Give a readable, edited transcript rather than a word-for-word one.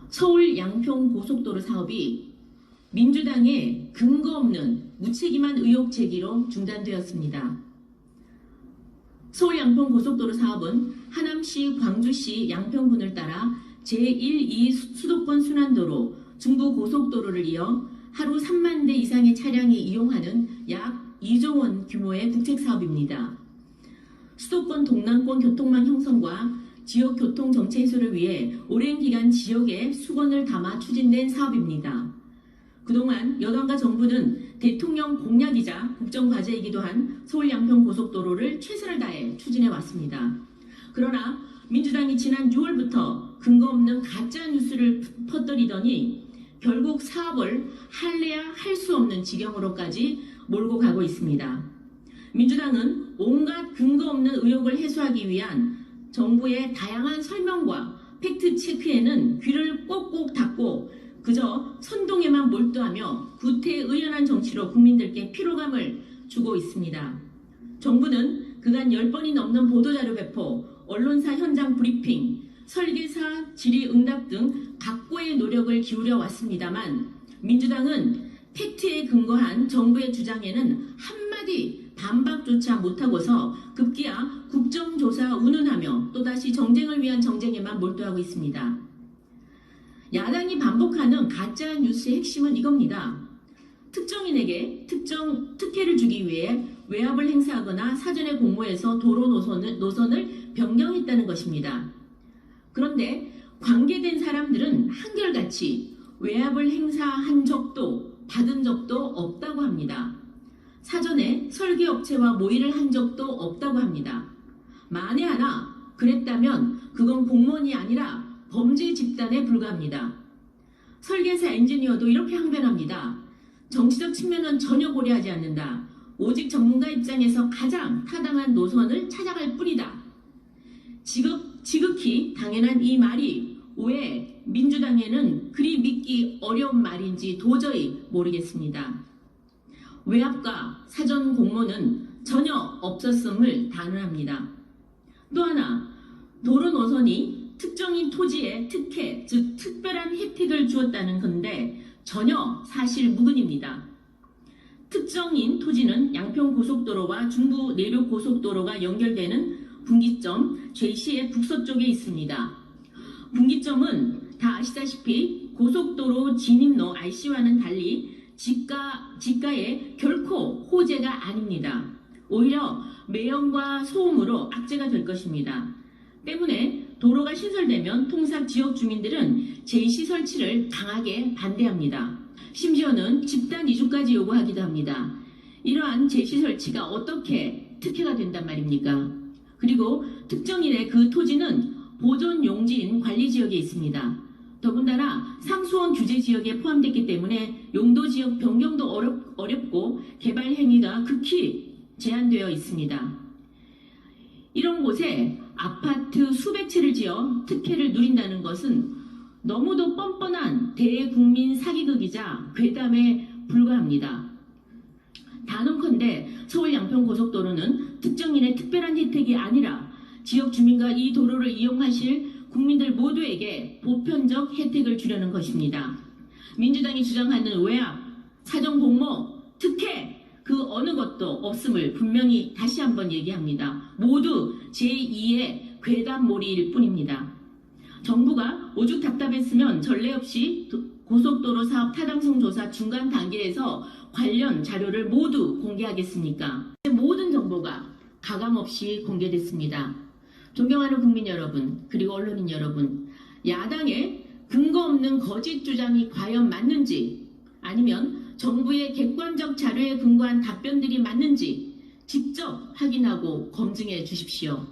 서울 양평 고속도로 사업이 민주당의 근거 없는 무책임한 의혹 제기로 중단되었습니다. 서울 양평 고속도로 사업은 하남시, 광주시 양평군을 따라 제1, 2 수도권 순환도로 중부 고속도로를 이어 하루 3만 대 이상의 차량이 이용하는 약 2조 원 규모의 국책 사업입니다. 수도권 동남권 교통망 형성과 지역 교통 정체 해소를 위해 오랜 기간 지역에 수건을 담아 추진된 사업입니다. 그동안 여당과 정부는 대통령 공약이자 국정과제이기도 한 서울 양평 고속도로를 최선을 다해 추진해 왔습니다. 그러나 민주당이 지난 6월부터 근거 없는 가짜 뉴스를 퍼뜨리더니 결국 사업을 할래야 할 수 없는 지경으로까지 몰고 가고 있습니다. 민주당은 온갖 근거 없는 의혹을 해소하기 위한 정부의 다양한 설명과 팩트 체크에는 귀를 꼭꼭 닫고 그저 선동에만 몰두하며 구태의연한 정치로 국민들께 피로감을 주고 있습니다. 정부는 그간 10번이 넘는 보도자료 배포, 언론사 현장 브리핑, 설계사 질의응답 등 각고의 노력을 기울여 왔습니다만 민주당은 팩트에 근거한 정부의 주장에는 한마디 반박조차 못하고서 급기야 국정조사 운운하며 또다시 정쟁을 위한 정쟁에만 몰두하고 있습니다. 야당이 반복하는 가짜 뉴스의 핵심은 이겁니다. 특정인에게 특혜를 주기 위해 외압을 행사하거나 사전에 공모해서 도로 노선을 변경했다는 것입니다. 그런데 관계된 사람들은 한결같이 외압을 행사한 적도 받은 적도 없다고 합니다. 사전에 설계업체와 모의를 한 적도 없다고 합니다. 만에 하나 그랬다면 그건 공무원이 아니라 범죄 집단에 불과합니다. 설계사 엔지니어도 이렇게 항변합니다. 정치적 측면은 전혀 고려하지 않는다. 오직 전문가 입장에서 가장 타당한 노선을 찾아갈 뿐이다. 지극히 당연한 이 말이 왜 민주당에는 그리 믿기 어려운 말인지 도저히 모르겠습니다. 외압과 사전 공모는 전혀 없었음을 단언합니다. 또 하나, 도로 노선이 특정인 토지에 특혜, 즉 특별한 혜택을 주었다는 건데 전혀 사실 무근입니다. 특정인 토지는 양평 고속도로와 중부 내륙 고속도로가 연결되는 분기점 제시의 북서쪽에 있습니다. 분기점은 다 아시다시피 고속도로 진입로 RC와는 달리 지가에 결코 호재가 아닙니다. 오히려 매연과 소음으로 악재가 될 것입니다. 때문에 도로가 신설되면 통상 지역 주민들은 제시 설치를 강하게 반대합니다. 심지어는 집단 이주까지 요구하기도 합니다. 이러한 제시 설치가 어떻게 특혜가 된단 말입니까? 그리고 특정인의 그 토지는 보존 용지인 관리지역에 있습니다. 더군다나 상수원 규제 지역에 포함됐기 때문에 용도 지역 변경도 어렵고 개발 행위가 극히 제한되어 있습니다. 이런 곳에 아파트 수백 채를 지어 특혜를 누린다는 것은 너무도 뻔뻔한 대국민 사기극이자 괴담에 불과합니다. 단언컨대 서울 양평 고속도로는 특정인의 특별한 혜택이 아니라 지역 주민과 이 도로를 이용하실 국민들 모두에게 보편적 혜택을 주려는 것입니다. 민주당이 주장하는 외압, 사전 공모, 특혜 그 어느 것도 없음을 분명히 다시 한번 얘기합니다. 모두 제2의 괴담몰이일 뿐입니다. 정부가 오죽 답답했으면 전례 없이 고속도로 사업 타당성 조사 중간 단계에서 관련 자료를 모두 공개하겠습니까? 모든 정보가 가감없이 공개됐습니다. 존경하는 국민 여러분, 그리고 언론인 여러분, 야당의 근거 없는 거짓 주장이 과연 맞는지 아니면 정부의 객관적 자료에 근거한 답변들이 맞는지 직접 확인하고 검증해 주십시오.